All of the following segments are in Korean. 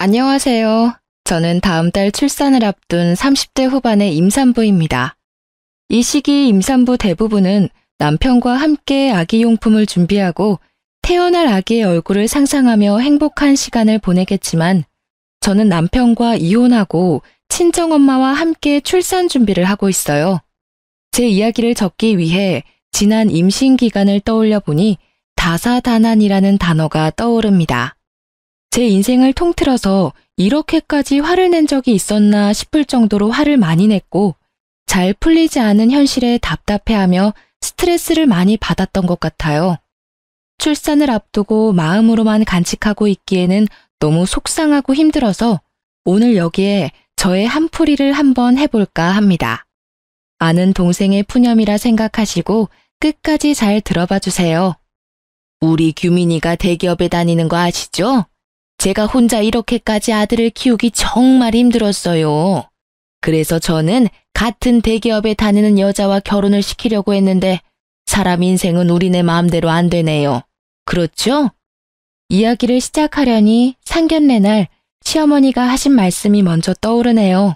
안녕하세요. 저는 다음 달 출산을 앞둔 30대 후반의 임산부입니다. 이 시기 임산부 대부분은 남편과 함께 아기용품을 준비하고 태어날 아기의 얼굴을 상상하며 행복한 시간을 보내겠지만 저는 남편과 이혼하고 친정엄마와 함께 출산 준비를 하고 있어요. 제 이야기를 적기 위해 지난 임신 기간을 떠올려 보니 다사다난이라는 단어가 떠오릅니다. 제 인생을 통틀어서 이렇게까지 화를 낸 적이 있었나 싶을 정도로 화를 많이 냈고 잘 풀리지 않은 현실에 답답해하며 스트레스를 많이 받았던 것 같아요. 출산을 앞두고 마음으로만 간직하고 있기에는 너무 속상하고 힘들어서 오늘 여기에 저의 한풀이를 한번 해볼까 합니다. 아는 동생의 푸념이라 생각하시고 끝까지 잘 들어봐 주세요. 우리 규민이가 대기업에 다니는 거 아시죠? 제가 혼자 이렇게까지 아들을 키우기 정말 힘들었어요. 그래서 저는 같은 대기업에 다니는 여자와 결혼을 시키려고 했는데 사람 인생은 우리네 마음대로 안 되네요. 그렇죠? 이야기를 시작하려니 상견례 날 시어머니가 하신 말씀이 먼저 떠오르네요.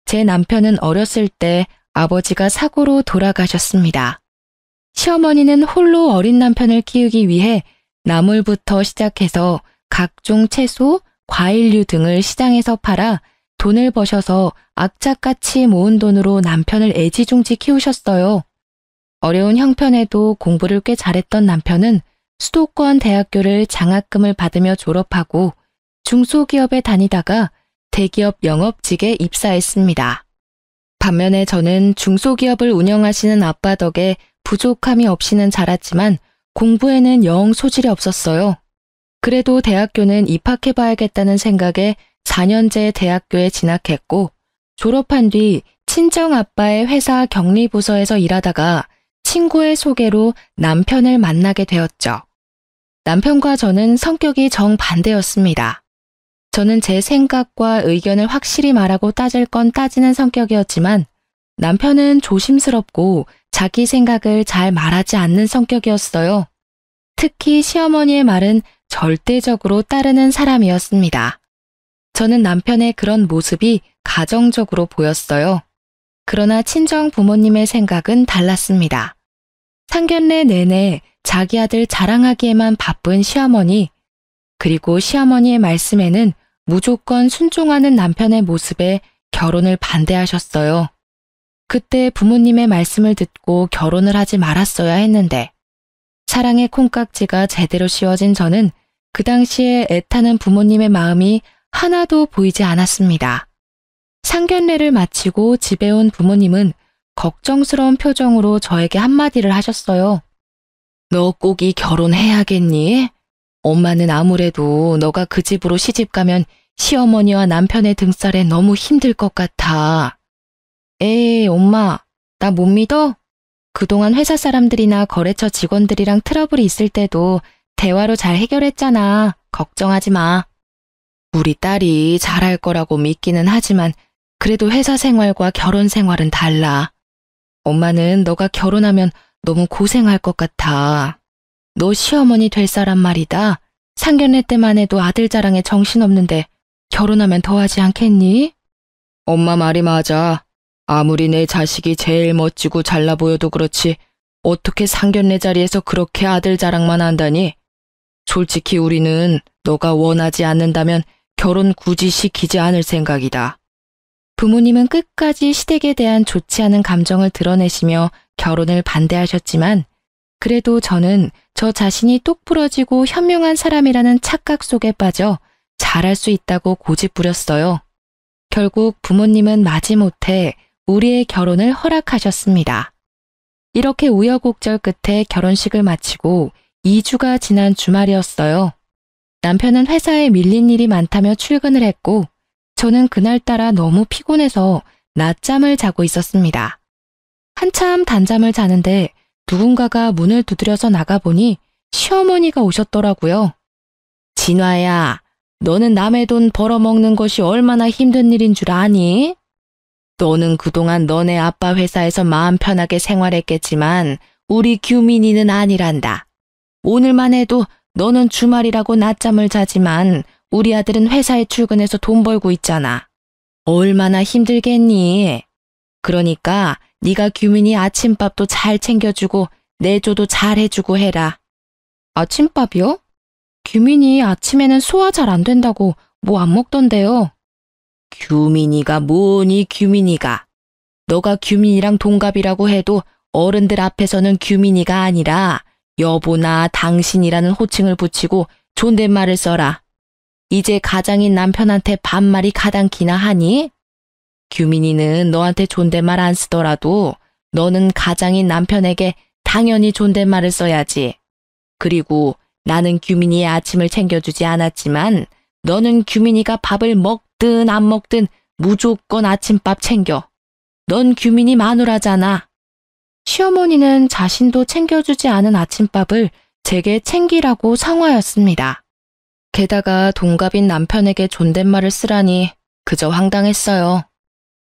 제 남편은 어렸을 때 아버지가 사고로 돌아가셨습니다. 시어머니는 홀로 어린 남편을 키우기 위해 나물부터 시작해서 각종 채소, 과일류 등을 시장에서 팔아 돈을 버셔서 악착같이 모은 돈으로 남편을 애지중지 키우셨어요. 어려운 형편에도 공부를 꽤 잘했던 남편은 수도권 대학교를 장학금을 받으며 졸업하고 중소기업에 다니다가 대기업 영업직에 입사했습니다. 반면에 저는 중소기업을 운영하시는 아빠 덕에 부족함이 없이는 자랐지만 공부에는 영 소질이 없었어요. 그래도 대학교는 입학해봐야겠다는 생각에 4년제 대학교에 진학했고 졸업한 뒤 친정아빠의 회사 격리부서에서 일하다가 친구의 소개로 남편을 만나게 되었죠. 남편과 저는 성격이 정반대였습니다. 저는 제 생각과 의견을 확실히 말하고 따질 건 따지는 성격이었지만 남편은 조심스럽고 자기 생각을 잘 말하지 않는 성격이었어요. 특히 시어머니의 말은 절대적으로 따르는 사람이었습니다. 저는 남편의 그런 모습이 가정적으로 보였어요. 그러나 친정 부모님의 생각은 달랐습니다. 상견례 내내 자기 아들 자랑하기에만 바쁜 시어머니, 그리고 시어머니의 말씀에는 무조건 순종하는 남편의 모습에 결혼을 반대하셨어요. 그때 부모님의 말씀을 듣고 결혼을 하지 말았어야 했는데 사랑의 콩깍지가 제대로 씌워진 저는 그 당시에 애타는 부모님의 마음이 하나도 보이지 않았습니다. 상견례를 마치고 집에 온 부모님은 걱정스러운 표정으로 저에게 한마디를 하셨어요. 너 꼭이 결혼해야겠니? 엄마는 아무래도 너가 그 집으로 시집가면 시어머니와 남편의 등살에 너무 힘들 것 같아. 에이, 엄마, 나 못 믿어? 그동안 회사 사람들이나 거래처 직원들이랑 트러블이 있을 때도 대화로 잘 해결했잖아. 걱정하지 마. 우리 딸이 잘할 거라고 믿기는 하지만 그래도 회사 생활과 결혼 생활은 달라. 엄마는 너가 결혼하면 너무 고생할 것 같아. 너 시어머니 될 사람 말이다. 상견례 때만 해도 아들 자랑에 정신없는데 결혼하면 더하지 않겠니? 엄마 말이 맞아. 아무리 내 자식이 제일 멋지고 잘나 보여도 그렇지 어떻게 상견례 자리에서 그렇게 아들 자랑만 한다니? 솔직히 우리는 너가 원하지 않는다면 결혼 굳이 시키지 않을 생각이다. 부모님은 끝까지 시댁에 대한 좋지 않은 감정을 드러내시며 결혼을 반대하셨지만 그래도 저는 저 자신이 똑부러지고 현명한 사람이라는 착각 속에 빠져 잘할 수 있다고 고집부렸어요. 결국 부모님은 마지못해 우리의 결혼을 허락하셨습니다. 이렇게 우여곡절 끝에 결혼식을 마치고 2주가 지난 주말이었어요. 남편은 회사에 밀린 일이 많다며 출근을 했고 저는 그날따라 너무 피곤해서 낮잠을 자고 있었습니다. 한참 단잠을 자는데 누군가가 문을 두드려서 나가보니 시어머니가 오셨더라고요. 진화야, 너는 남의 돈 벌어먹는 것이 얼마나 힘든 일인 줄 아니? 너는 그동안 너네 아빠 회사에서 마음 편하게 생활했겠지만 우리 규민이는 아니란다. 오늘만 해도 너는 주말이라고 낮잠을 자지만 우리 아들은 회사에 출근해서 돈 벌고 있잖아. 얼마나 힘들겠니? 그러니까 네가 규민이 아침밥도 잘 챙겨주고 내조도 잘 해주고 해라. 아침밥이요? 규민이 아침에는 소화 잘 안 된다고 뭐 안 먹던데요. 규민이가 뭐니 규민이가. 너가 규민이랑 동갑이라고 해도 어른들 앞에서는 규민이가 아니라 여보나 당신이라는 호칭을 붙이고 존댓말을 써라. 이제 가장인 남편한테 반말이 가당키나 하니? 규민이는 너한테 존댓말 안 쓰더라도 너는 가장인 남편에게 당연히 존댓말을 써야지. 그리고 나는 규민이의 아침을 챙겨주지 않았지만 너는 규민이가 밥을 먹든 안 먹든 무조건 아침밥 챙겨. 넌 규민이 마누라잖아. 시어머니는 자신도 챙겨주지 않은 아침밥을 제게 챙기라고 성화였습니다. 게다가 동갑인 남편에게 존댓말을 쓰라니 그저 황당했어요.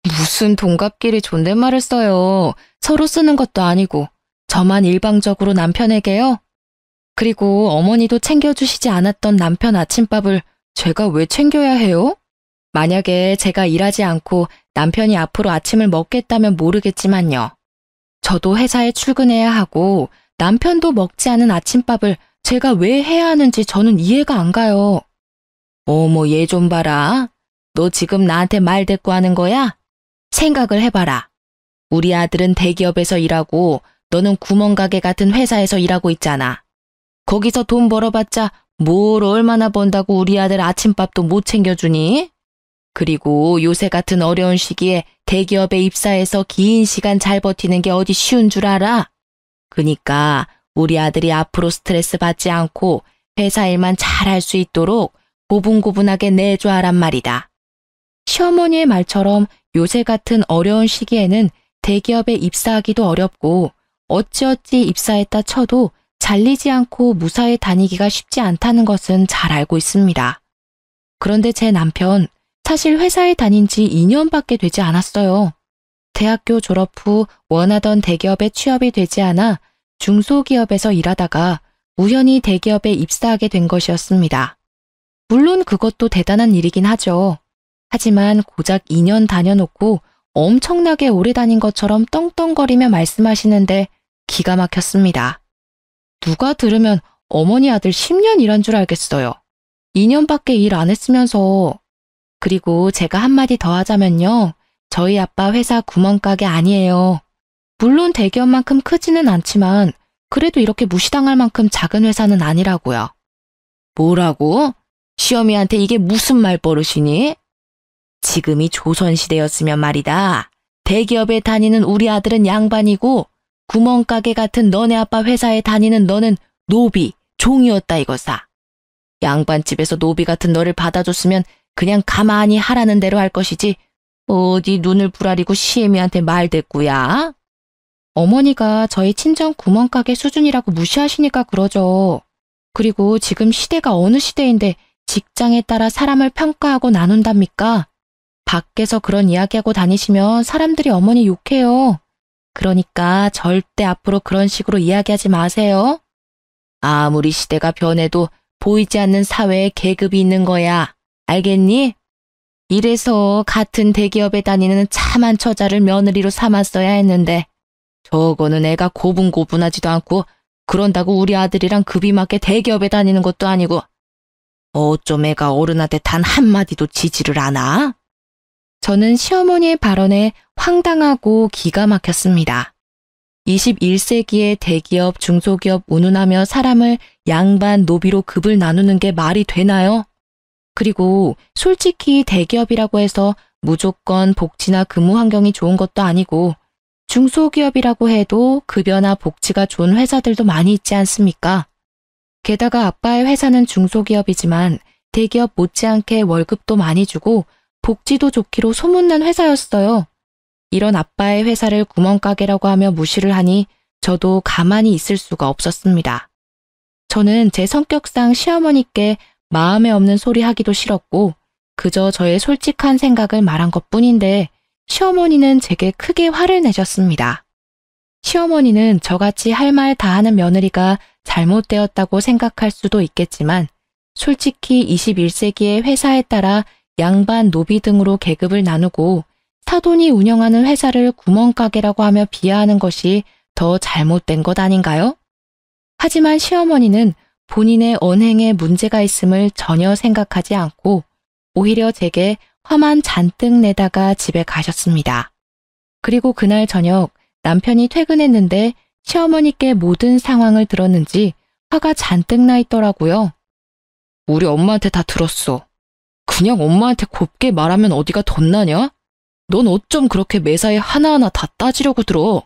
무슨 동갑끼리 존댓말을 써요. 서로 쓰는 것도 아니고 저만 일방적으로 남편에게요? 그리고 어머니도 챙겨주시지 않았던 남편 아침밥을 제가 왜 챙겨야 해요? 만약에 제가 일하지 않고 남편이 앞으로 아침을 먹겠다면 모르겠지만요. 저도 회사에 출근해야 하고 남편도 먹지 않은 아침밥을 제가 왜 해야 하는지 저는 이해가 안 가요. 어머, 얘 좀 봐라. 너 지금 나한테 말 대꾸하는 거야? 생각을 해봐라. 우리 아들은 대기업에서 일하고 너는 구멍가게 같은 회사에서 일하고 있잖아. 거기서 돈 벌어봤자 뭘 얼마나 번다고 우리 아들 아침밥도 못 챙겨주니? 그리고 요새 같은 어려운 시기에 대기업에 입사해서 긴 시간 잘 버티는 게 어디 쉬운 줄 알아? 그니까 우리 아들이 앞으로 스트레스 받지 않고 회사 일만 잘할 수 있도록 고분고분하게 내줘야란 말이다. 시어머니의 말처럼 요새 같은 어려운 시기에는 대기업에 입사하기도 어렵고 어찌어찌 입사했다 쳐도 잘리지 않고 무사히 다니기가 쉽지 않다는 것은 잘 알고 있습니다. 그런데 제 남편, 사실 회사에 다닌 지 2년밖에 되지 않았어요. 대학교 졸업 후 원하던 대기업에 취업이 되지 않아 중소기업에서 일하다가 우연히 대기업에 입사하게 된 것이었습니다. 물론 그것도 대단한 일이긴 하죠. 하지만 고작 2년 다녀놓고 엄청나게 오래 다닌 것처럼 떵떵거리며 말씀하시는데 기가 막혔습니다. 누가 들으면 어머니 아들 10년 일한 줄 알겠어요. 2년밖에 일 안 했으면서. 그리고 제가 한마디 더 하자면요. 저희 아빠 회사 구멍가게 아니에요. 물론 대기업만큼 크지는 않지만 그래도 이렇게 무시당할 만큼 작은 회사는 아니라고요. 뭐라고? 시어미한테 이게 무슨 말버릇이니? 지금이 조선시대였으면 말이다. 대기업에 다니는 우리 아들은 양반이고 구멍가게 같은 너네 아빠 회사에 다니는 너는 노비, 종이었다 이거사. 양반집에서 노비 같은 너를 받아줬으면 그냥 가만히 하라는 대로 할 것이지 어디 눈을 부라리고 시애미한테 말댔구야. 어머니가 저희 친정 구멍가게 수준이라고 무시하시니까 그러죠. 그리고 지금 시대가 어느 시대인데 직장에 따라 사람을 평가하고 나눈답니까? 밖에서 그런 이야기하고 다니시면 사람들이 어머니 욕해요. 그러니까 절대 앞으로 그런 식으로 이야기하지 마세요. 아무리 시대가 변해도 보이지 않는 사회에 계급이 있는 거야. 알겠니? 이래서 같은 대기업에 다니는 참한 처자를 며느리로 삼았어야 했는데 저거는 애가 고분고분하지도 않고 그런다고 우리 아들이랑 급이 맞게 대기업에 다니는 것도 아니고 어쩜 애가 어른한테 단 한마디도 지지를 않아? 저는 시어머니의 발언에 황당하고 기가 막혔습니다. 21세기의 대기업, 중소기업 운운하며 사람을 양반, 노비로 급을 나누는 게 말이 되나요? 그리고 솔직히 대기업이라고 해서 무조건 복지나 근무 환경이 좋은 것도 아니고 중소기업이라고 해도 급여나 복지가 좋은 회사들도 많이 있지 않습니까? 게다가 아빠의 회사는 중소기업이지만 대기업 못지않게 월급도 많이 주고 복지도 좋기로 소문난 회사였어요. 이런 아빠의 회사를 구멍가게라고 하며 무시를 하니 저도 가만히 있을 수가 없었습니다. 저는 제 성격상 시어머니께 마음에 없는 소리 하기도 싫었고 그저 저의 솔직한 생각을 말한 것뿐인데 시어머니는 제게 크게 화를 내셨습니다. 시어머니는 저같이 할 말 다 하는 며느리가 잘못되었다고 생각할 수도 있겠지만 솔직히 21세기의 회사에 따라 양반, 노비 등으로 계급을 나누고 사돈이 운영하는 회사를 구멍가게라고 하며 비하하는 것이 더 잘못된 것 아닌가요? 하지만 시어머니는 본인의 언행에 문제가 있음을 전혀 생각하지 않고 오히려 제게 화만 잔뜩 내다가 집에 가셨습니다. 그리고 그날 저녁 남편이 퇴근했는데 시어머니께 모든 상황을 들었는지 화가 잔뜩 나 있더라고요. 우리 엄마한테 다 들었어. 그냥 엄마한테 곱게 말하면 어디가 덧나냐? 넌 어쩜 그렇게 매사에 하나하나 다 따지려고 들어?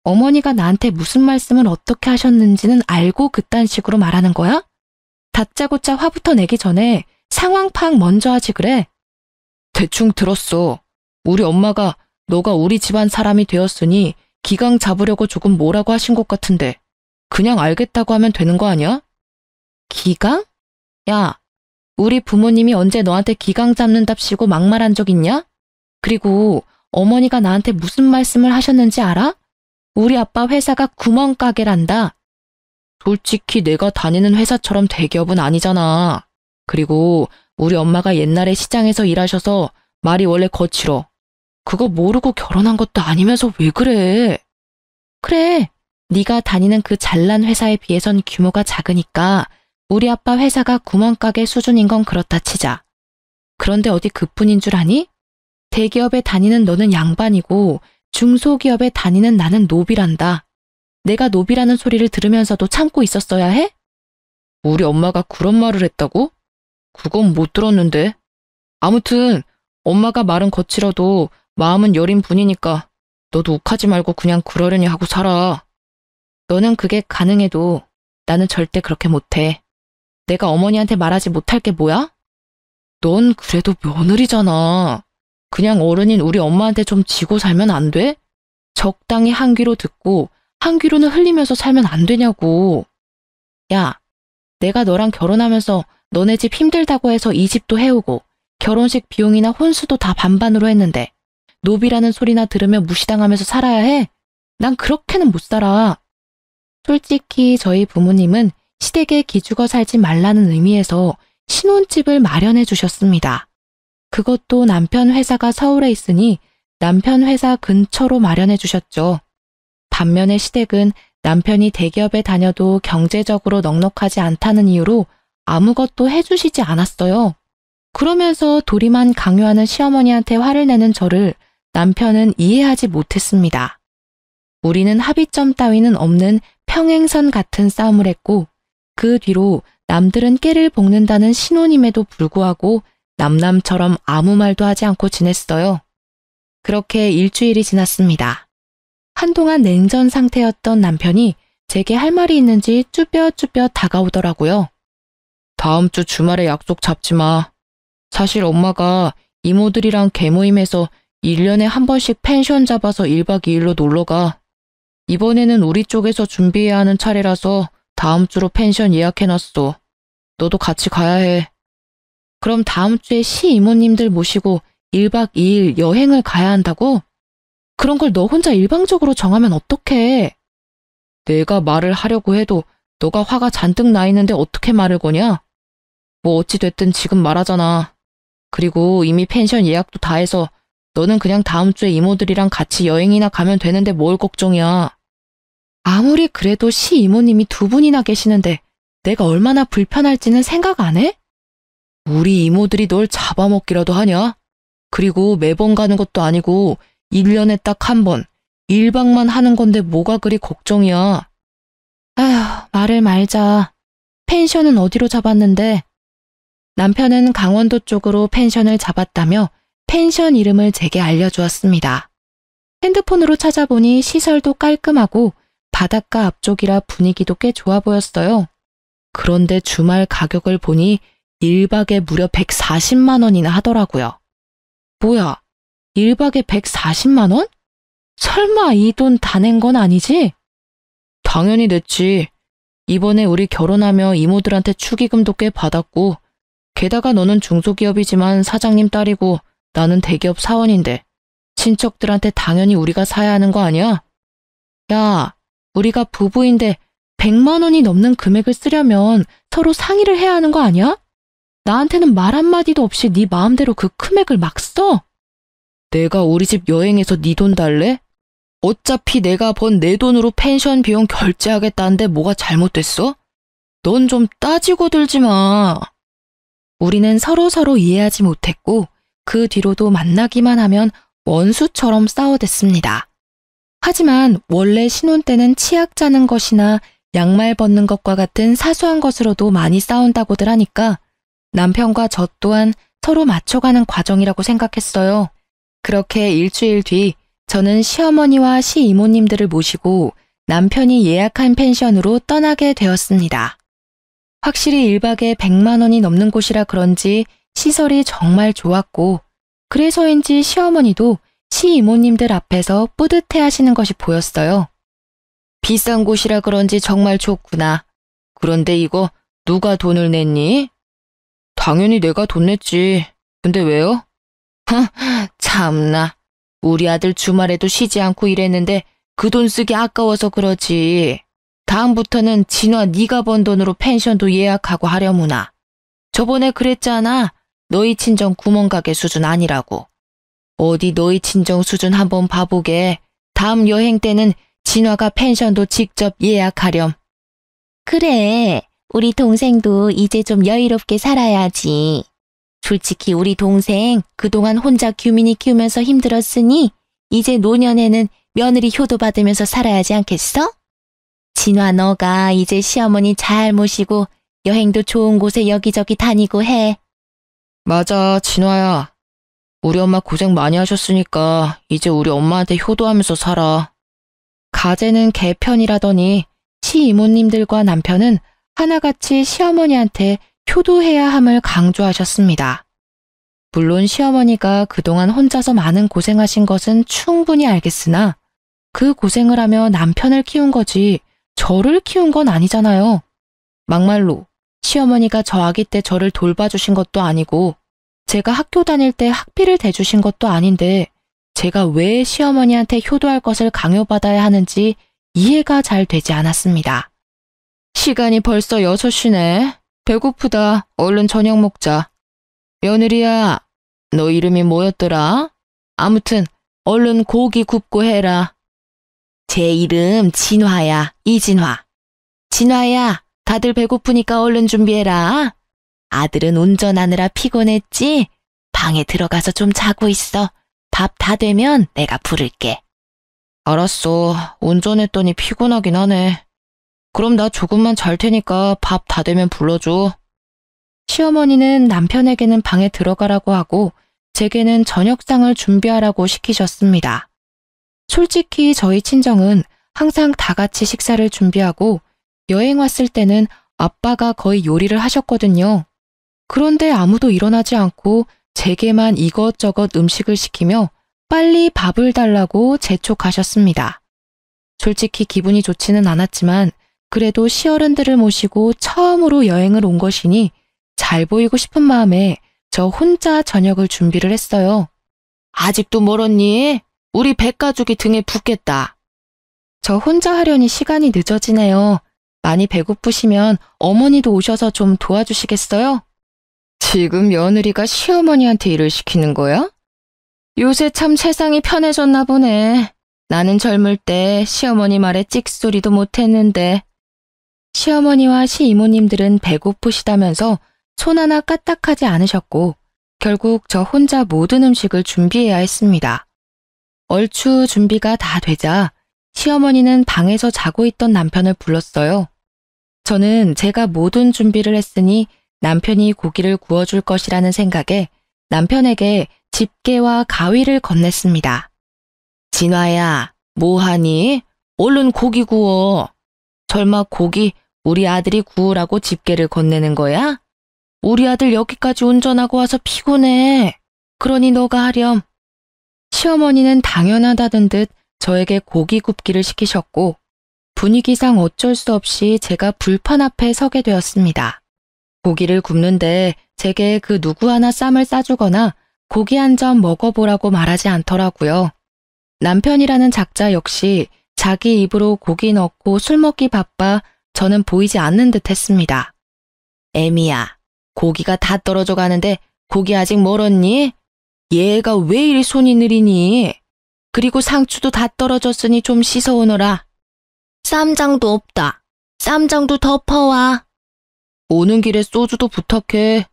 어머니가 나한테 무슨 말씀을 어떻게 하셨는지는 알고 그딴 식으로 말하는 거야? 다짜고짜 화부터 내기 전에 상황 파악 먼저 하지 그래? 대충 들었어. 우리 엄마가 너가 우리 집안 사람이 되었으니 기강 잡으려고 조금 뭐라고 하신 것 같은데 그냥 알겠다고 하면 되는 거 아니야? 기강? 야, 우리 부모님이 언제 너한테 기강 잡는답시고 막말한 적 있냐? 그리고 어머니가 나한테 무슨 말씀을 하셨는지 알아? 우리 아빠 회사가 구멍가게란다. 솔직히 내가 다니는 회사처럼 대기업은 아니잖아. 그리고 우리 엄마가 옛날에 시장에서 일하셔서 말이 원래 거칠어. 그거 모르고 결혼한 것도 아니면서 왜 그래? 그래, 네가 다니는 그 잘난 회사에 비해선 규모가 작으니까 우리 아빠 회사가 구멍가게 수준인 건 그렇다 치자. 그런데 어디 그뿐인 줄 아니? 대기업에 다니는 너는 양반이고 중소기업에 다니는 나는 노비란다. 내가 노비라는 소리를 들으면서도 참고 있었어야 해? 우리 엄마가 그런 말을 했다고? 그건 못 들었는데. 아무튼 엄마가 말은 거칠어도 마음은 여린 분이니까 너도 욱하지 말고 그냥 그러려니 하고 살아. 너는 그게 가능해도 나는 절대 그렇게 못해. 내가 어머니한테 말하지 못할 게 뭐야? 넌 그래도 며느리잖아. 그냥 어른인 우리 엄마한테 좀 지고 살면 안 돼? 적당히 한 귀로 듣고 한 귀로는 흘리면서 살면 안 되냐고. 야, 내가 너랑 결혼하면서 너네 집 힘들다고 해서 이 집도 해오고 결혼식 비용이나 혼수도 다 반반으로 했는데 노비라는 소리나 들으며 무시당하면서 살아야 해? 난 그렇게는 못 살아. 솔직히 저희 부모님은 시댁에 기죽어 살지 말라는 의미에서 신혼집을 마련해 주셨습니다. 그것도 남편 회사가 서울에 있으니 남편 회사 근처로 마련해 주셨죠. 반면에 시댁은 남편이 대기업에 다녀도 경제적으로 넉넉하지 않다는 이유로 아무것도 해주시지 않았어요. 그러면서 도리만 강요하는 시어머니한테 화를 내는 저를 남편은 이해하지 못했습니다. 우리는 합의점 따위는 없는 평행선 같은 싸움을 했고 그 뒤로 남들은 깨를 볶는다는 신혼임에도 불구하고 남남처럼 아무 말도 하지 않고 지냈어요. 그렇게 일주일이 지났습니다. 한동안 냉전 상태였던 남편이 제게 할 말이 있는지 쭈뼛쭈뼛 다가오더라고요. 다음 주 주말에 약속 잡지 마. 사실 엄마가 이모들이랑 개모임에서 1년에 한 번씩 펜션 잡아서 1박 2일로 놀러가. 이번에는 우리 쪽에서 준비해야 하는 차례라서 다음 주로 펜션 예약해놨어. 너도 같이 가야 해. 그럼 다음 주에 시이모님들 모시고 1박 2일 여행을 가야 한다고? 그런 걸 너 혼자 일방적으로 정하면 어떡해? 내가 말을 하려고 해도 너가 화가 잔뜩 나 있는데 어떻게 말을 거냐? 뭐 어찌 됐든 지금 말하잖아. 그리고 이미 펜션 예약도 다 해서 너는 그냥 다음 주에 이모들이랑 같이 여행이나 가면 되는데 뭘 걱정이야. 아무리 그래도 시이모님이 두 분이나 계시는데 내가 얼마나 불편할지는 생각 안 해? 우리 이모들이 널 잡아먹기라도 하냐? 그리고 매번 가는 것도 아니고 1년에 딱 한 번, 1박만 하는 건데 뭐가 그리 걱정이야. 아휴, 말을 말자. 펜션은 어디로 잡았는데? 남편은 강원도 쪽으로 펜션을 잡았다며 펜션 이름을 제게 알려주었습니다. 핸드폰으로 찾아보니 시설도 깔끔하고 바닷가 앞쪽이라 분위기도 꽤 좋아 보였어요. 그런데 주말 가격을 보니 1박에 무려 140만 원이나 하더라고요. 뭐야, 1박에 140만 원? 설마 이 돈 다 낸 건 아니지? 당연히 냈지. 이번에 우리 결혼하며 이모들한테 축의금도 꽤 받았고 게다가 너는 중소기업이지만 사장님 딸이고 나는 대기업 사원인데 친척들한테 당연히 우리가 사야 하는 거 아니야? 야, 우리가 부부인데 100만 원이 넘는 금액을 쓰려면 서로 상의를 해야 하는 거 아니야? 나한테는 말 한마디도 없이 네 마음대로 그 금액을 막 써? 내가 우리 집 여행해서 네 돈 달래? 어차피 내가 번 내 돈으로 펜션 비용 결제하겠다는데 뭐가 잘못됐어? 넌 좀 따지고 들지 마. 우리는 서로 이해하지 못했고 그 뒤로도 만나기만 하면 원수처럼 싸워댔습니다. 하지만 원래 신혼 때는 치약 짜는 것이나 양말 벗는 것과 같은 사소한 것으로도 많이 싸운다고들 하니까 남편과 저 또한 서로 맞춰가는 과정이라고 생각했어요. 그렇게 일주일 뒤 저는 시어머니와 시이모님들을 모시고 남편이 예약한 펜션으로 떠나게 되었습니다. 확실히 1박에 100만 원이 넘는 곳이라 그런지 시설이 정말 좋았고 그래서인지 시어머니도 시이모님들 앞에서 뿌듯해 하시는 것이 보였어요. 비싼 곳이라 그런지 정말 좋구나. 그런데 이거 누가 돈을 냈니? 당연히 내가 돈 냈지. 근데 왜요? 참나. 우리 아들 주말에도 쉬지 않고 일했는데 그 돈 쓰기 아까워서 그러지. 다음부터는 진화 네가 번 돈으로 펜션도 예약하고 하려무나. 저번에 그랬잖아. 너희 친정 구멍가게 수준 아니라고. 어디 너희 친정 수준 한번 봐보게. 다음 여행 때는 진화가 펜션도 직접 예약하렴. 그래, 우리 동생도 이제 좀 여유롭게 살아야지. 솔직히 우리 동생 그동안 혼자 규민이 키우면서 힘들었으니 이제 노년에는 며느리 효도 받으면서 살아야지 않겠어? 진화 너가 이제 시어머니 잘 모시고 여행도 좋은 곳에 여기저기 다니고 해. 맞아, 진화야. 우리 엄마 고생 많이 하셨으니까 이제 우리 엄마한테 효도하면서 살아. 가재는 개편이라더니 시이모님들과 남편은 하나같이 시어머니한테 효도해야 함을 강조하셨습니다. 물론 시어머니가 그동안 혼자서 많은 고생하신 것은 충분히 알겠으나 그 고생을 하며 남편을 키운 거지 저를 키운 건 아니잖아요. 막말로 시어머니가 저 아기 때 저를 돌봐주신 것도 아니고 제가 학교 다닐 때 학비를 대주신 것도 아닌데 제가 왜 시어머니한테 효도할 것을 강요받아야 하는지 이해가 잘 되지 않았습니다. 시간이 벌써 6시네. 배고프다. 얼른 저녁 먹자. 며느리야, 너 이름이 뭐였더라? 아무튼 얼른 고기 굽고 해라. 제 이름 진화야, 이진화. 진화야, 다들 배고프니까 얼른 준비해라. 아들은 운전하느라 피곤했지? 방에 들어가서 좀 자고 있어. 밥 다 되면 내가 부를게. 알았어. 운전했더니 피곤하긴 하네. 그럼 나 조금만 잘 테니까 밥 다 되면 불러줘. 시어머니는 남편에게는 방에 들어가라고 하고 제게는 저녁상을 준비하라고 시키셨습니다. 솔직히 저희 친정은 항상 다 같이 식사를 준비하고 여행 왔을 때는 아빠가 거의 요리를 하셨거든요. 그런데 아무도 일어나지 않고 제게만 이것저것 음식을 시키며 빨리 밥을 달라고 재촉하셨습니다. 솔직히 기분이 좋지는 않았지만 그래도 시어른들을 모시고 처음으로 여행을 온 것이니 잘 보이고 싶은 마음에 저 혼자 저녁을 준비를 했어요. 아직도 멀었니? 우리 백가죽이 등에 붙겠다. 저 혼자 하려니 시간이 늦어지네요. 많이 배고프시면 어머니도 오셔서 좀 도와주시겠어요? 지금 며느리가 시어머니한테 일을 시키는 거야? 요새 참 세상이 편해졌나 보네. 나는 젊을 때 시어머니 말에 찍소리도 못했는데. 시어머니와 시이모님들은 배고프시다면서 손 하나 까딱하지 않으셨고 결국 저 혼자 모든 음식을 준비해야 했습니다. 얼추 준비가 다 되자 시어머니는 방에서 자고 있던 남편을 불렀어요. 저는 제가 모든 준비를 했으니 남편이 고기를 구워줄 것이라는 생각에 남편에게 집게와 가위를 건넸습니다. 진화야, 뭐하니? 얼른 고기 구워. 설마 고기 우리 아들이 구우라고 집게를 건네는 거야? 우리 아들 여기까지 운전하고 와서 피곤해. 그러니 너가 하렴. 시어머니는 당연하다는 듯 저에게 고기 굽기를 시키셨고 분위기상 어쩔 수 없이 제가 불판 앞에 서게 되었습니다. 고기를 굽는데 제게 그 누구 하나 쌈을 싸주거나 고기 한 점 먹어보라고 말하지 않더라고요. 남편이라는 작자 역시 자기 입으로 고기 넣고 술 먹기 바빠 저는 보이지 않는 듯 했습니다. 애미야, 고기가 다 떨어져 가는데 고기 아직 멀었니? 얘가 왜 이리 손이 느리니? 그리고 상추도 다 떨어졌으니 좀 씻어오너라. 쌈장도 없다. 쌈장도 덮어와. 오는 길에 소주도 부탁해.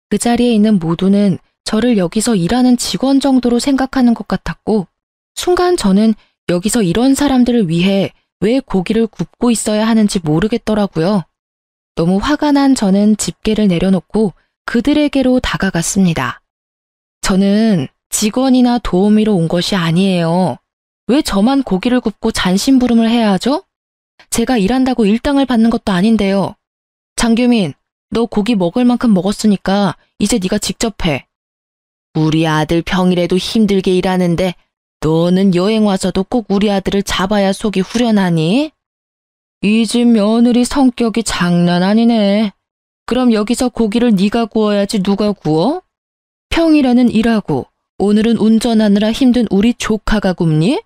그 자리에 있는 모두는 저를 여기서 일하는 직원 정도로 생각하는 것 같았고, 순간 저는 여기서 이런 사람들을 위해 왜 고기를 굽고 있어야 하는지 모르겠더라고요. 너무 화가 난 저는 집게를 내려놓고 그들에게로 다가갔습니다. 저는 직원이나 도우미로 온 것이 아니에요. 왜 저만 고기를 굽고 잔심부름을 해야 하죠? 제가 일한다고 일당을 받는 것도 아닌데요. 장규민, 너 고기 먹을 만큼 먹었으니까 이제 네가 직접 해. 우리 아들 평일에도 힘들게 일하는데 너는 여행 와서도 꼭 우리 아들을 잡아야 속이 후련하니? 이 집 며느리 성격이 장난 아니네. 그럼 여기서 고기를 네가 구워야지 누가 구워? 평일에는 일하고 오늘은 운전하느라 힘든 우리 조카가 굽니?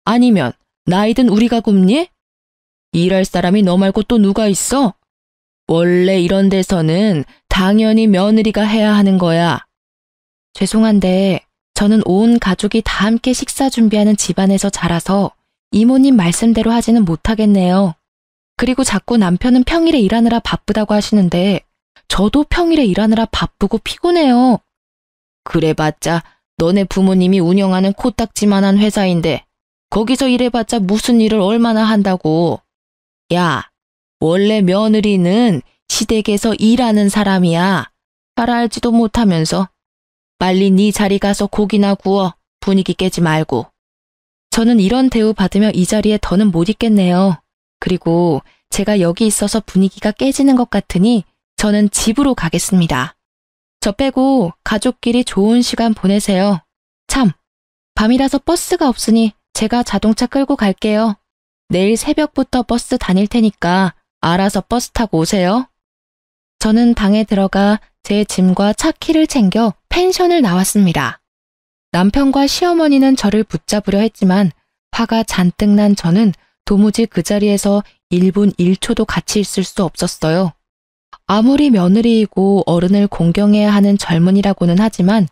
아니면 나이든 우리가 굽니? 일할 사람이 너 말고 또 누가 있어? 원래 이런 데서는 당연히 며느리가 해야 하는 거야. 죄송한데 저는 온 가족이 다 함께 식사 준비하는 집안에서 자라서 이모님 말씀대로 하지는 못하겠네요. 그리고 자꾸 남편은 평일에 일하느라 바쁘다고 하시는데 저도 평일에 일하느라 바쁘고 피곤해요. 그래봤자 너네 부모님이 운영하는 코딱지만한 회사인데 거기서 일해봤자 무슨 일을 얼마나 한다고. 야, 원래 며느리는 시댁에서 일하는 사람이야. 잘 알지도 못하면서. 빨리 네 자리 가서 고기나 구워. 분위기 깨지 말고. 저는 이런 대우 받으며 이 자리에 더는 못 있겠네요. 그리고 제가 여기 있어서 분위기가 깨지는 것 같으니 저는 집으로 가겠습니다. 저 빼고 가족끼리 좋은 시간 보내세요. 참, 밤이라서 버스가 없으니 제가 자동차 끌고 갈게요. 내일 새벽부터 버스 다닐 테니까 알아서 버스 타고 오세요. 저는 방에 들어가 제 짐과 차 키를 챙겨 펜션을 나왔습니다. 남편과 시어머니는 저를 붙잡으려 했지만 화가 잔뜩 난 저는 도무지 그 자리에서 1분 1초도 같이 있을 수 없었어요. 아무리 며느리이고 어른을 공경해야 하는 젊은이라고는 하지만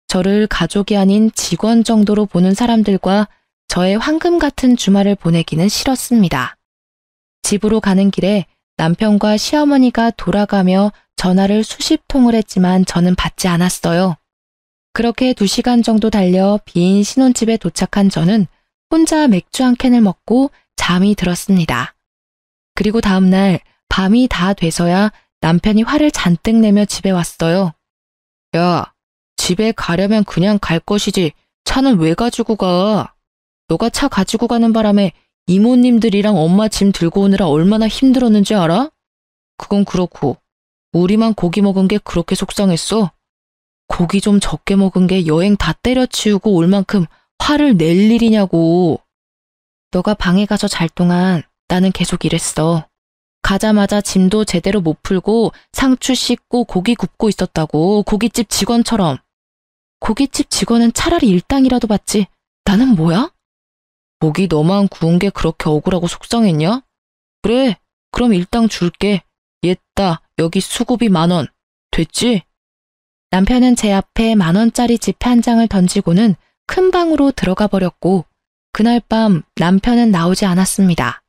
저를 가족이 아닌 직원 정도로 보는 사람들과 저의 황금 같은 주말을 보내기는 싫었습니다. 집으로 가는 길에 남편과 시어머니가 돌아가며 전화를 수십 통을 했지만 저는 받지 않았어요. 그렇게 2시간 정도 달려 빈 신혼집에 도착한 저는 혼자 맥주 한 캔을 먹고 잠이 들었습니다. 그리고 다음날 밤이 다 돼서야 남편이 화를 잔뜩 내며 집에 왔어요. 야, 집에 가려면 그냥 갈 것이지 차는 왜 가지고 가? 너가 차 가지고 가는 바람에 이모님들이랑 엄마 짐 들고 오느라 얼마나 힘들었는지 알아? 그건 그렇고 우리만 고기 먹은 게 그렇게 속상했어? 고기 좀 적게 먹은 게 여행 다 때려치우고 올 만큼 화를 낼 일이냐고. 너가 방에 가서 잘 동안 나는 계속 일했어. 가자마자 짐도 제대로 못 풀고 상추 씻고 고기 굽고 있었다고. 고깃집 직원처럼. 고깃집 직원은 차라리 일당이라도 받지. 나는 뭐야? 고기 너만 구운 게 그렇게 억울하고 속상했냐? 그래, 그럼 일당 줄게. 옛다, 여기 수고비 10,000원. 됐지? 남편은 제 앞에 10,000원짜리 지폐 한 장을 던지고는 큰 방으로 들어가 버렸고 그날 밤 남편은 나오지 않았습니다.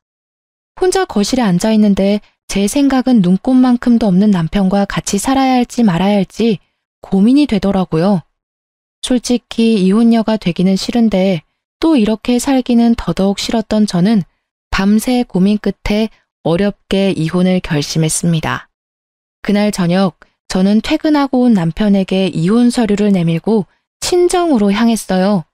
혼자 거실에 앉아 있는데 제 생각은 눈꼽만큼도 없는 남편과 같이 살아야 할지 말아야 할지 고민이 되더라고요. 솔직히 이혼녀가 되기는 싫은데 또 이렇게 살기는 더더욱 싫었던 저는 밤새 고민 끝에 어렵게 이혼을 결심했습니다. 그날 저녁 저는 퇴근하고 온 남편에게 이혼 서류를 내밀고 친정으로 향했어요.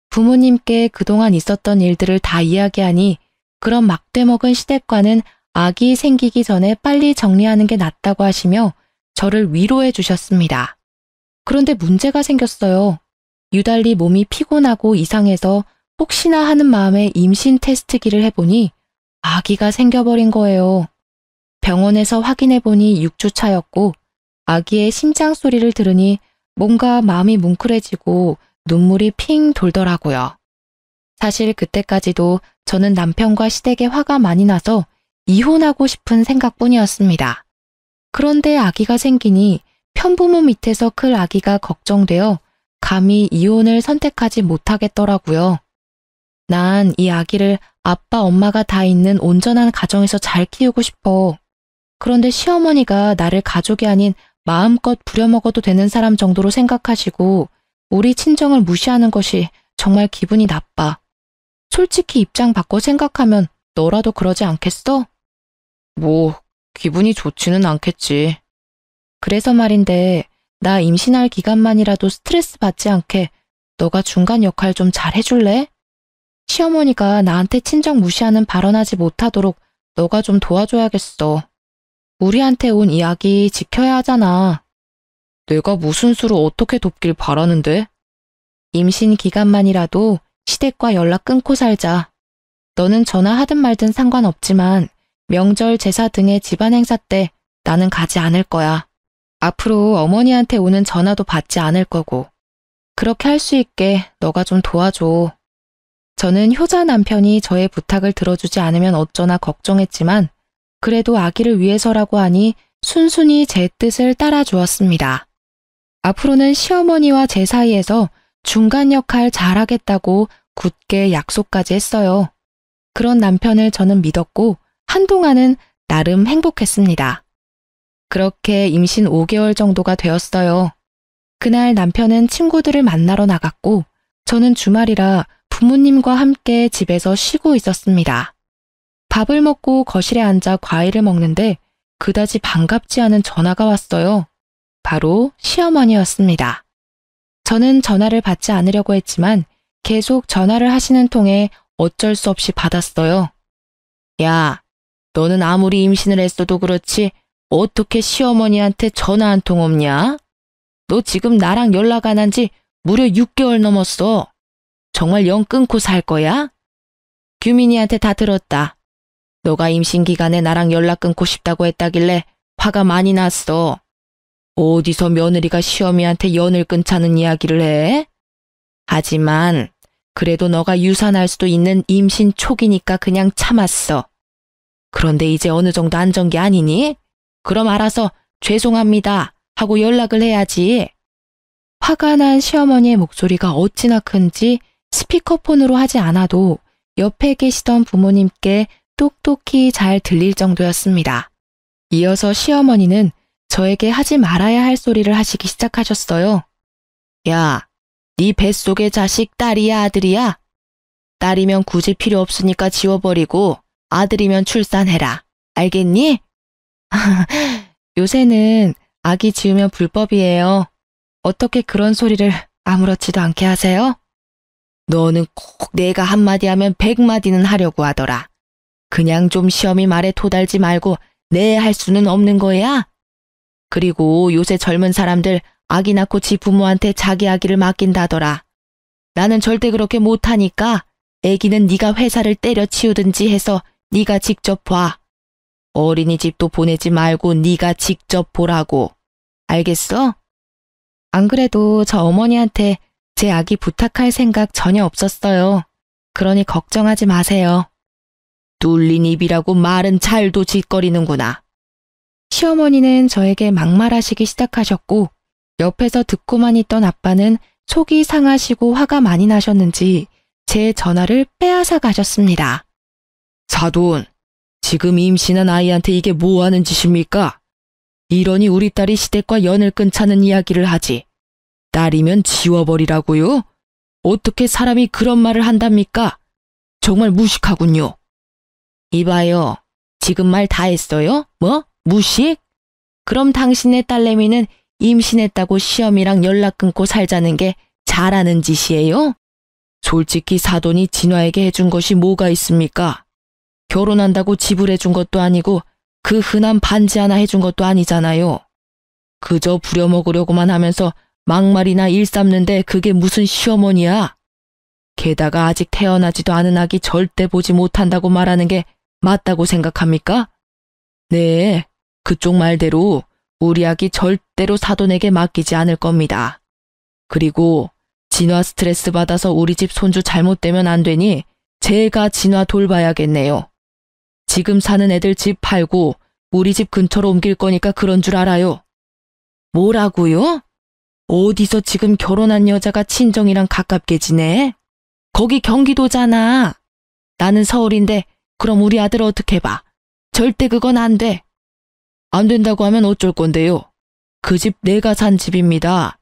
부모님께 그동안 있었던 일들을 다 이야기하니 그런 막대먹은 시댁과는 아기 생기기 전에 빨리 정리하는 게 낫다고 하시며 저를 위로해 주셨습니다. 그런데 문제가 생겼어요. 유달리 몸이 피곤하고 이상해서 혹시나 하는 마음에 임신 테스트기를 해보니 아기가 생겨버린 거예요. 병원에서 확인해보니 6주 차였고 아기의 심장 소리를 들으니 뭔가 마음이 뭉클해지고 눈물이 핑 돌더라고요. 사실 그때까지도 저는 남편과 시댁에 화가 많이 나서 이혼하고 싶은 생각뿐이었습니다. 그런데 아기가 생기니 편부모 밑에서 클 아기가 걱정되어 감히 이혼을 선택하지 못하겠더라고요. 난 이 아기를 아빠, 엄마가 다 있는 온전한 가정에서 잘 키우고 싶어. 그런데 시어머니가 나를 가족이 아닌 마음껏 부려먹어도 되는 사람 정도로 생각하시고 우리 친정을 무시하는 것이 정말 기분이 나빠. 솔직히 입장 바꿔 생각하면 너라도 그러지 않겠어? 뭐, 기분이 좋지는 않겠지. 그래서 말인데 나 임신할 기간만이라도 스트레스 받지 않게 너가 중간 역할 좀 잘 해줄래? 시어머니가 나한테 친정 무시하는 발언하지 못하도록 너가 좀 도와줘야겠어. 우리한테 온 이야기 지켜야 하잖아. 내가 무슨 수로 어떻게 돕길 바라는데? 임신 기간만이라도 시댁과 연락 끊고 살자. 너는 전화하든 말든 상관없지만 명절, 제사 등의 집안 행사 때 나는 가지 않을 거야. 앞으로 어머니한테 오는 전화도 받지 않을 거고. 그렇게 할 수 있게 너가 좀 도와줘. 저는 효자 남편이 저의 부탁을 들어주지 않으면 어쩌나 걱정했지만 그래도 아기를 위해서라고 하니 순순히 제 뜻을 따라 주었습니다. 앞으로는 시어머니와 제 사이에서 중간 역할 잘하겠다고 굳게 약속까지 했어요. 그런 남편을 저는 믿었고 한동안은 나름 행복했습니다. 그렇게 임신 5개월 정도가 되었어요. 그날 남편은 친구들을 만나러 나갔고 저는 주말이라 부모님과 함께 집에서 쉬고 있었습니다. 밥을 먹고 거실에 앉아 과일을 먹는데 그다지 반갑지 않은 전화가 왔어요. 바로 시어머니였습니다. 저는 전화를 받지 않으려고 했지만 계속 전화를 하시는 통에 어쩔 수 없이 받았어요. 야, 너는 아무리 임신을 했어도 그렇지 어떻게 시어머니한테 전화 한 통 없냐? 너 지금 나랑 연락 안 한 지 무려 6개월 넘었어. 정말 영 끊고 살 거야? 규민이한테 다 들었다. 너가 임신 기간에 나랑 연락 끊고 싶다고 했다길래 화가 많이 났어. 어디서 며느리가 시어미한테 연을 끊자는 이야기를 해? 하지만 그래도 너가 유산할 수도 있는 임신 초기니까 그냥 참았어. 그런데 이제 어느 정도 안전 게 아니니? 그럼 알아서 죄송합니다 하고 연락을 해야지. 화가 난 시어머니의 목소리가 어찌나 큰지 스피커폰으로 하지 않아도 옆에 계시던 부모님께 똑똑히 잘 들릴 정도였습니다. 이어서 시어머니는 저에게 하지 말아야 할 소리를 하시기 시작하셨어요. 야, 네 뱃속의 자식 딸이야 아들이야? 딸이면 굳이 필요 없으니까 지워버리고 아들이면 출산해라. 알겠니? 요새는 아기 지우면 불법이에요. 어떻게 그런 소리를 아무렇지도 않게 하세요? 너는 꼭 내가 한마디 하면 100마디는 하려고 하더라. 그냥 좀 시어미 말에 토달지 말고 네 할 수는 없는 거야? 그리고 요새 젊은 사람들 아기 낳고 지 부모한테 자기 아기를 맡긴다더라. 나는 절대 그렇게 못하니까 애기는 네가 회사를 때려치우든지 해서 네가 직접 봐. 어린이집도 보내지 말고 네가 직접 보라고. 알겠어? 안 그래도 저 어머니한테 제 아기 부탁할 생각 전혀 없었어요. 그러니 걱정하지 마세요. 뚫린 입이라고 말은 잘도 짓거리는구나. 시어머니는 저에게 막말하시기 시작하셨고 옆에서 듣고만 있던 아빠는 속이 상하시고 화가 많이 나셨는지 제 전화를 빼앗아 가셨습니다. 사돈, 지금 임신한 아이한테 이게 뭐 하는 짓입니까? 이러니 우리 딸이 시댁과 연을 끊자는 이야기를 하지. 딸이면 지워버리라고요? 어떻게 사람이 그런 말을 한답니까? 정말 무식하군요. 이봐요. 지금 말 다 했어요? 뭐? 무식? 그럼 당신의 딸내미는 임신했다고 시어미랑 연락 끊고 살자는 게 잘하는 짓이에요? 솔직히 사돈이 진화에게 해준 것이 뭐가 있습니까? 결혼한다고 집을 해준 것도 아니고 그 흔한 반지 하나 해준 것도 아니잖아요. 그저 부려먹으려고만 하면서 막말이나 일삼는데 그게 무슨 시어머니야? 게다가 아직 태어나지도 않은 아기 절대 보지 못한다고 말하는 게 맞다고 생각합니까? 네, 그쪽 말대로 우리 아기 절대로 사돈에게 맡기지 않을 겁니다. 그리고 진화 스트레스 받아서 우리 집 손주 잘못되면 안 되니 제가 진화 돌봐야겠네요. 지금 사는 애들 집 팔고 우리 집 근처로 옮길 거니까 그런 줄 알아요. 뭐라고요? 어디서 지금 결혼한 여자가 친정이랑 가깝게 지내? 거기 경기도잖아. 나는 서울인데 그럼 우리 아들 어떻게 봐? 절대 그건 안 돼. 안 된다고 하면 어쩔 건데요? 그 집 내가 산 집입니다.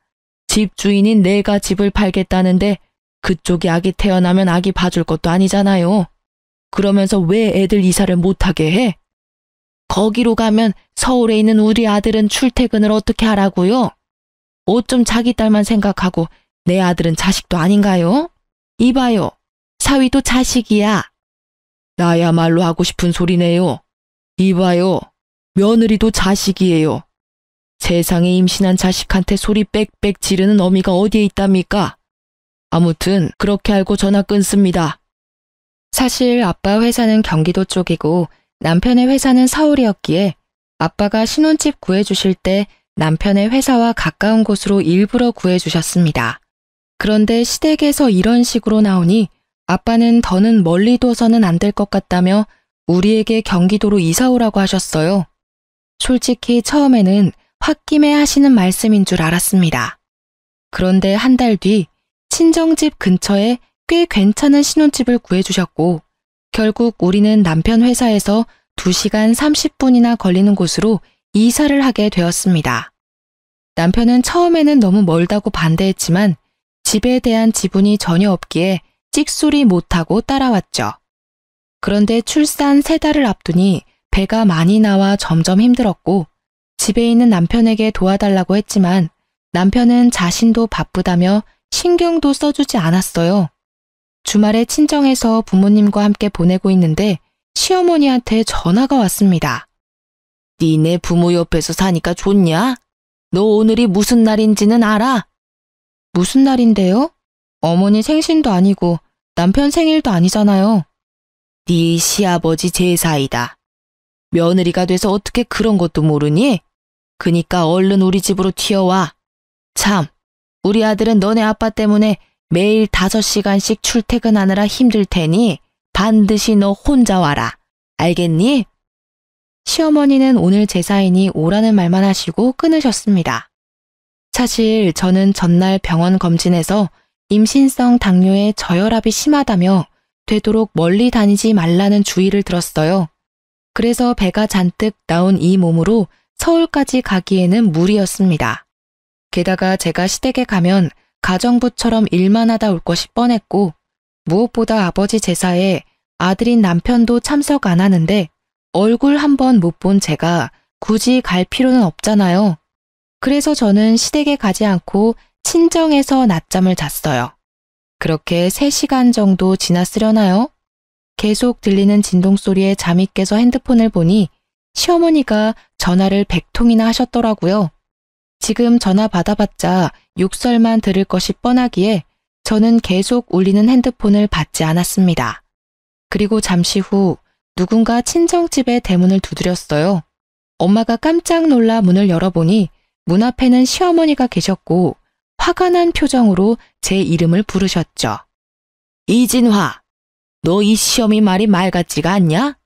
집 주인인 내가 집을 팔겠다는데 그쪽이 아기 태어나면 아기 봐줄 것도 아니잖아요. 그러면서 왜 애들 이사를 못하게 해? 거기로 가면 서울에 있는 우리 아들은 출퇴근을 어떻게 하라고요? 어쩜 자기 딸만 생각하고 내 아들은 자식도 아닌가요? 이봐요. 사위도 자식이야. 나야말로 하고 싶은 소리네요. 이봐요. 며느리도 자식이에요. 세상에 임신한 자식한테 소리 빽빽 지르는 어미가 어디에 있답니까? 아무튼 그렇게 알고 전화 끊습니다. 사실 아빠 회사는 경기도 쪽이고 남편의 회사는 서울이었기에 아빠가 신혼집 구해주실 때 남편의 회사와 가까운 곳으로 일부러 구해주셨습니다. 그런데 시댁에서 이런 식으로 나오니 아빠는 더는 멀리 둬서는 안 될 것 같다며 우리에게 경기도로 이사 오라고 하셨어요. 솔직히 처음에는 홧김에 하시는 말씀인 줄 알았습니다. 그런데 한 달 뒤 친정집 근처에 꽤 괜찮은 신혼집을 구해주셨고 결국 우리는 남편 회사에서 2시간 30분이나 걸리는 곳으로 이사를 하게 되었습니다. 남편은 처음에는 너무 멀다고 반대했지만 집에 대한 지분이 전혀 없기에 찍소리 못하고 따라왔죠. 그런데 출산 3달을 앞두니 배가 많이 나와 점점 힘들었고 집에 있는 남편에게 도와달라고 했지만 남편은 자신도 바쁘다며 신경도 써주지 않았어요. 주말에 친정에서 부모님과 함께 보내고 있는데 시어머니한테 전화가 왔습니다. 니네 부모 옆에서 사니까 좋냐? 너 오늘이 무슨 날인지는 알아? 무슨 날인데요? 어머니 생신도 아니고 남편 생일도 아니잖아요. 네 시아버지 제사이다. 며느리가 돼서 어떻게 그런 것도 모르니? 그니까 얼른 우리 집으로 튀어와. 참, 우리 아들은 너네 아빠 때문에 매일 5시간씩 출퇴근하느라 힘들 테니 반드시 너 혼자 와라. 알겠니? 시어머니는 오늘 제사이니 오라는 말만 하시고 끊으셨습니다. 사실 저는 전날 병원 검진에서 임신성 당뇨에 저혈압이 심하다며 되도록 멀리 다니지 말라는 주의를 들었어요. 그래서 배가 잔뜩 나온 이 몸으로 서울까지 가기에는 무리였습니다. 게다가 제가 시댁에 가면 가정부처럼 일만 하다 올 것이 뻔했고 무엇보다 아버지 제사에 아들인 남편도 참석 안 하는데 얼굴 한 번 못 본 제가 굳이 갈 필요는 없잖아요. 그래서 저는 시댁에 가지 않고 친정에서 낮잠을 잤어요. 그렇게 3시간 정도 지났으려나요? 계속 들리는 진동 소리에 잠이 깨서 핸드폰을 보니 시어머니가 전화를 100통이나 하셨더라고요. 지금 전화 받아봤자 욕설만 들을 것이 뻔하기에 저는 계속 울리는 핸드폰을 받지 않았습니다. 그리고 잠시 후 누군가 친정집의 대문을 두드렸어요. 엄마가 깜짝 놀라 문을 열어보니 문 앞에는 시어머니가 계셨고 화가 난 표정으로 제 이름을 부르셨죠. 이진화, 너 이 시어미 말이 말 같지가 않냐?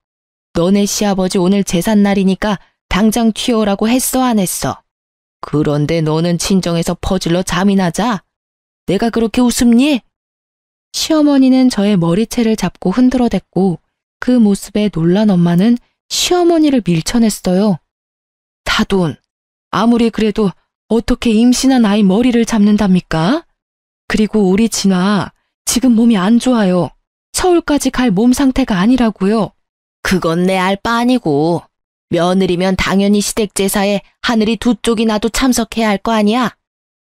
너네 시아버지 오늘 제삿날이니까 당장 튀어오라고 했어 안 했어? 그런데 너는 친정에서 퍼질러 잠이나 자? 내가 그렇게 웃음니? 시어머니는 저의 머리채를 잡고 흔들어댔고 그 모습에 놀란 엄마는 시어머니를 밀쳐냈어요. 다돈, 아무리 그래도 어떻게 임신한 아이 머리를 잡는답니까? 그리고 우리 진아, 지금 몸이 안 좋아요. 서울까지 갈 몸 상태가 아니라고요. 그건 내 알 바 아니고 며느리면 당연히 시댁 제사에 하늘이 2쪽이 나도 참석해야 할 거 아니야.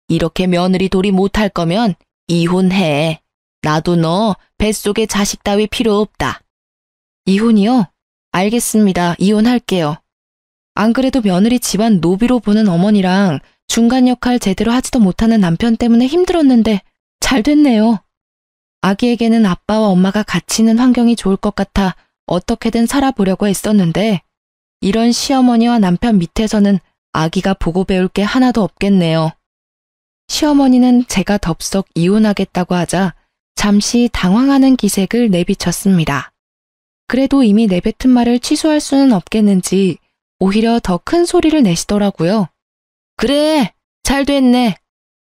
이렇게 며느리 도리 못할 거면 이혼해. 나도 너 뱃속에 자식 따위 필요 없다. 이혼이요? 알겠습니다. 이혼할게요. 안 그래도 며느리 집안 노비로 보는 어머니랑 중간 역할 제대로 하지도 못하는 남편 때문에 힘들었는데 잘 됐네요. 아기에게는 아빠와 엄마가 같이 있는 환경이 좋을 것 같아 어떻게든 살아보려고 했었는데 이런 시어머니와 남편 밑에서는 아기가 보고 배울 게 하나도 없겠네요. 시어머니는 제가 덥석 이혼하겠다고 하자 잠시 당황하는 기색을 내비쳤습니다. 그래도 이미 내뱉은 말을 취소할 수는 없겠는지 오히려 더 큰 소리를 내시더라고요. 그래, 잘 됐네.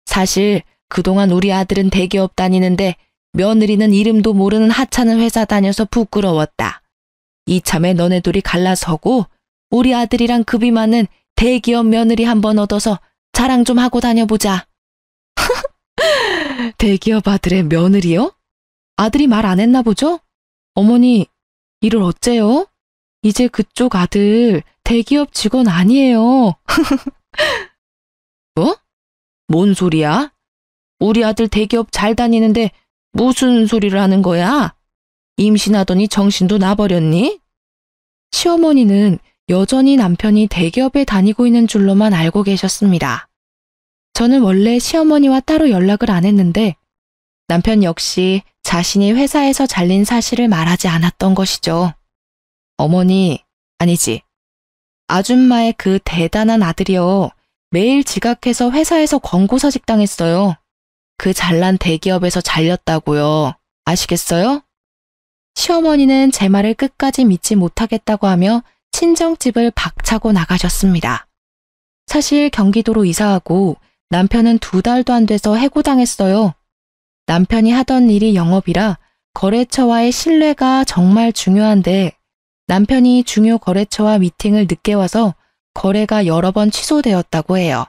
사실 그동안 우리 아들은 대기업 다니는데 며느리는 이름도 모르는 하찮은 회사 다녀서 부끄러웠다. 이참에 너네 둘이 갈라서고 우리 아들이랑 급이 맞는 대기업 며느리 한번 얻어서 자랑 좀 하고 다녀보자. 대기업 아들의 며느리요? 아들이 말 안 했나 보죠? 어머니, 이를 어째요? 이제 그쪽 아들 대기업 직원 아니에요. 뭐? 뭔 소리야? 우리 아들 대기업 잘 다니는데 무슨 소리를 하는 거야? 임신하더니 정신도 나버렸니? 시어머니는 여전히 남편이 대기업에 다니고 있는 줄로만 알고 계셨습니다. 저는 원래 시어머니와 따로 연락을 안 했는데 남편 역시 자신이 회사에서 잘린 사실을 말하지 않았던 것이죠. 어머니, 아니지. 아줌마의 그 대단한 아들이요. 매일 지각해서 회사에서 권고사직 당했어요. 그 잘난 대기업에서 잘렸다고요. 아시겠어요? 시어머니는 제 말을 끝까지 믿지 못하겠다고 하며 친정집을 박차고 나가셨습니다. 사실 경기도로 이사하고 남편은 2달도 안 돼서 해고당했어요. 남편이 하던 일이 영업이라 거래처와의 신뢰가 정말 중요한데 남편이 중요 거래처와 미팅을 늦게 와서 거래가 여러 번 취소되었다고 해요.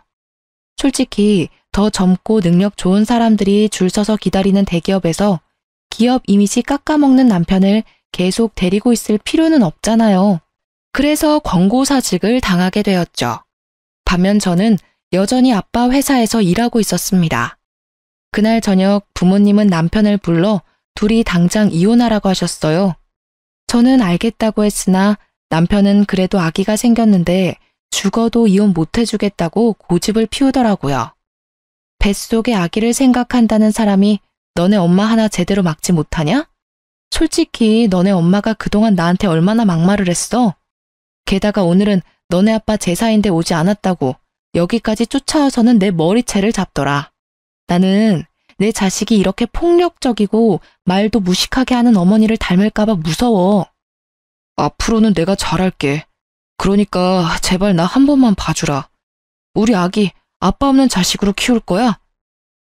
솔직히 더 젊고 능력 좋은 사람들이 줄 서서 기다리는 대기업에서 기업 이미지 깎아먹는 남편을 계속 데리고 있을 필요는 없잖아요. 그래서 권고사직을 당하게 되었죠. 반면 저는 여전히 아빠 회사에서 일하고 있었습니다. 그날 저녁 부모님은 남편을 불러 둘이 당장 이혼하라고 하셨어요. 저는 알겠다고 했으나 남편은 그래도 아기가 생겼는데 죽어도 이혼 못 해주겠다고 고집을 피우더라고요. 뱃속의 아기를 생각한다는 사람이 너네 엄마 하나 제대로 막지 못하냐? 솔직히 너네 엄마가 그동안 나한테 얼마나 막말을 했어? 게다가 오늘은 너네 아빠 제사인데 오지 않았다고 여기까지 쫓아와서는 내 머리채를 잡더라. 나는 내 자식이 이렇게 폭력적이고 말도 무식하게 하는 어머니를 닮을까봐 무서워. 앞으로는 내가 잘할게. 그러니까 제발 나 한 번만 봐주라. 우리 아기 아빠 없는 자식으로 키울 거야?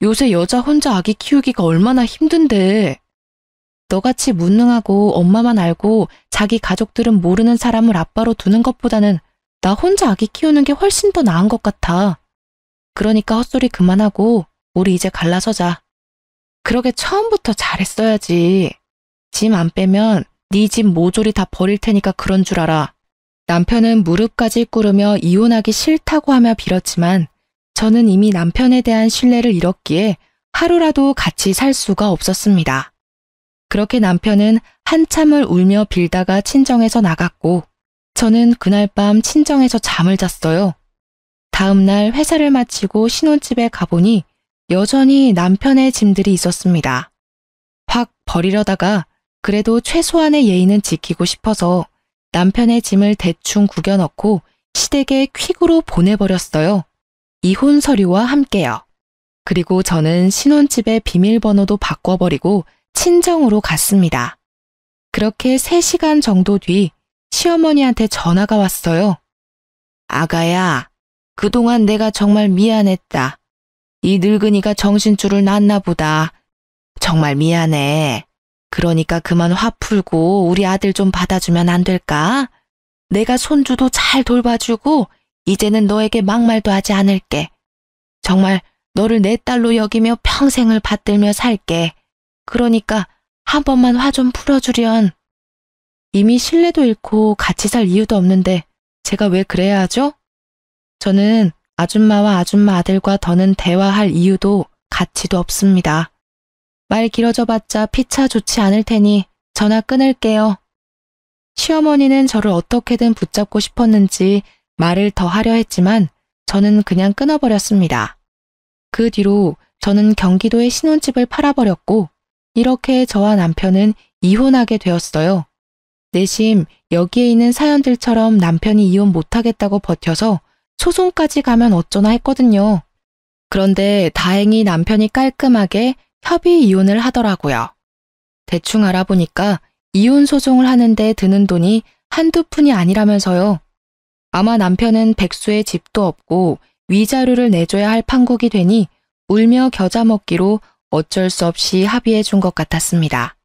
요새 여자 혼자 아기 키우기가 얼마나 힘든데. 너같이 무능하고 엄마만 알고 자기 가족들은 모르는 사람을 아빠로 두는 것보다는 나 혼자 아기 키우는 게 훨씬 더 나은 것 같아. 그러니까 헛소리 그만하고 우리 이제 갈라서자. 그러게 처음부터 잘했어야지. 짐 안 빼면 네 집 모조리 다 버릴 테니까 그런 줄 알아. 남편은 무릎까지 꿇으며 이혼하기 싫다고 하며 빌었지만 저는 이미 남편에 대한 신뢰를 잃었기에 하루라도 같이 살 수가 없었습니다. 그렇게 남편은 한참을 울며 빌다가 친정에서 나갔고 저는 그날 밤 친정에서 잠을 잤어요. 다음 날 회사를 마치고 신혼집에 가보니 여전히 남편의 짐들이 있었습니다. 확 버리려다가 그래도 최소한의 예의는 지키고 싶어서 남편의 짐을 대충 구겨 넣고 시댁에 퀵으로 보내버렸어요. 이혼 서류와 함께요. 그리고 저는 신혼집의 비밀번호도 바꿔버리고 친정으로 갔습니다. 그렇게 3시간 정도 뒤 시어머니한테 전화가 왔어요. 아가야, 그동안 내가 정말 미안했다. 이 늙은이가 정신줄을 놨나 보다. 정말 미안해. 그러니까 그만 화 풀고 우리 아들 좀 받아주면 안 될까? 내가 손주도 잘 돌봐주고 이제는 너에게 막말도 하지 않을게. 정말 너를 내 딸로 여기며 평생을 받들며 살게. 그러니까 한 번만 화 좀 풀어주련. 이미 신뢰도 잃고 같이 살 이유도 없는데 제가 왜 그래야 하죠? 저는 아줌마와 아줌마 아들과 더는 대화할 이유도 가치도 없습니다. 말 길어져 봤자 피차 좋지 않을 테니 전화 끊을게요. 시어머니는 저를 어떻게든 붙잡고 싶었는지 말을 더 하려 했지만 저는 그냥 끊어버렸습니다. 그 뒤로 저는 경기도의 신혼집을 팔아버렸고 이렇게 저와 남편은 이혼하게 되었어요. 내심 여기에 있는 사연들처럼 남편이 이혼 못하겠다고 버텨서 소송까지 가면 어쩌나 했거든요. 그런데 다행히 남편이 깔끔하게 협의 이혼을 하더라고요. 대충 알아보니까 이혼 소송을 하는데 드는 돈이 한두 푼이 아니라면서요. 아마 남편은 백수의 집도 없고 위자료를 내줘야 할 판국이 되니 울며 겨자 먹기로 어쩔 수 없이 합의해 준 것 같았습니다.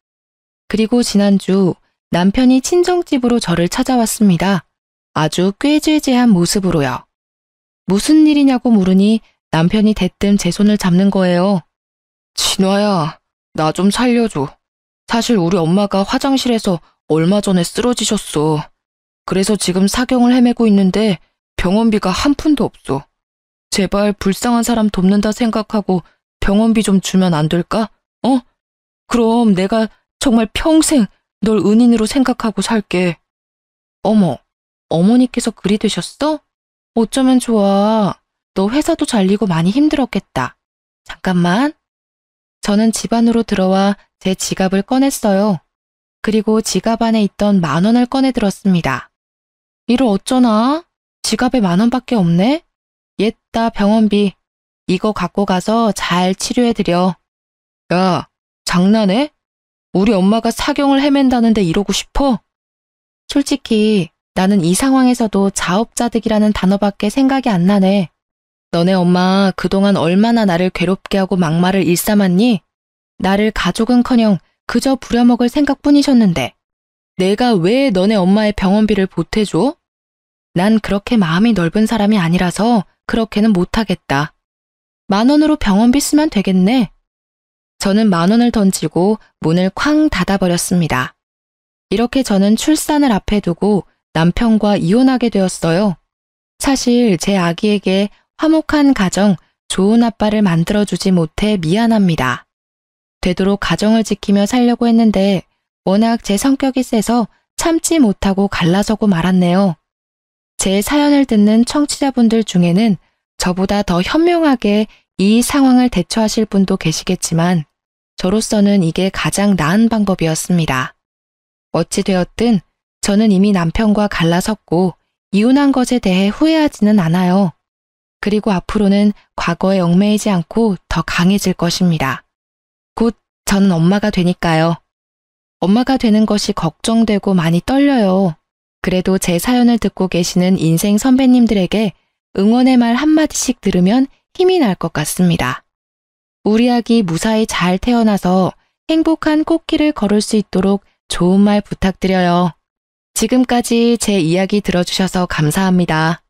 그리고 지난주 남편이 친정집으로 저를 찾아왔습니다. 아주 꾀죄죄한 모습으로요. 무슨 일이냐고 물으니 남편이 대뜸 제 손을 잡는 거예요. 진화야, 나 좀 살려줘. 사실 우리 엄마가 화장실에서 얼마 전에 쓰러지셨어. 그래서 지금 사경을 헤매고 있는데 병원비가 한 푼도 없어. 제발 불쌍한 사람 돕는다 생각하고 병원비 좀 주면 안 될까? 어? 그럼 내가 정말 평생 널 은인으로 생각하고 살게. 어머, 어머니께서 그리 되셨어? 어쩌면 좋아. 너 회사도 잘리고 많이 힘들었겠다. 잠깐만. 저는 집 안으로 들어와 제 지갑을 꺼냈어요. 그리고 지갑 안에 있던 10,000원을 꺼내 들었습니다. 이를 어쩌나? 지갑에 10,000원밖에 없네? 옛다 병원비. 이거 갖고 가서 잘 치료해드려. 야, 장난해? 우리 엄마가 사경을 헤맨다는데 이러고 싶어? 솔직히 나는 이 상황에서도 자업자득이라는 단어밖에 생각이 안 나네. 너네 엄마 그동안 얼마나 나를 괴롭게 하고 막말을 일삼았니? 나를 가족은커녕 그저 부려먹을 생각뿐이셨는데 내가 왜 너네 엄마의 병원비를 보태줘? 난 그렇게 마음이 넓은 사람이 아니라서 그렇게는 못하겠다. 10,000원으로 병원비 쓰면 되겠네. 저는 10,000원을 던지고 문을 쾅 닫아버렸습니다. 이렇게 저는 출산을 앞에 두고 남편과 이혼하게 되었어요. 사실 제 아기에게 화목한 가정, 좋은 아빠를 만들어주지 못해 미안합니다. 되도록 가정을 지키며 살려고 했는데 워낙 제 성격이 세서 참지 못하고 갈라서고 말았네요. 제 사연을 듣는 청취자분들 중에는 저보다 더 현명하게 이 상황을 대처하실 분도 계시겠지만 저로서는 이게 가장 나은 방법이었습니다. 어찌 되었든 저는 이미 남편과 갈라섰고 이혼한 것에 대해 후회하지는 않아요. 그리고 앞으로는 과거에 얽매이지 않고 더 강해질 것입니다. 곧 저는 엄마가 되니까요. 엄마가 되는 것이 걱정되고 많이 떨려요. 그래도 제 사연을 듣고 계시는 인생 선배님들에게 응원의 말 한마디씩 들으면 힘이 날 것 같습니다. 우리 아기 무사히 잘 태어나서 행복한 꽃길을 걸을 수 있도록 좋은 말 부탁드려요. 지금까지 제 이야기 들어주셔서 감사합니다.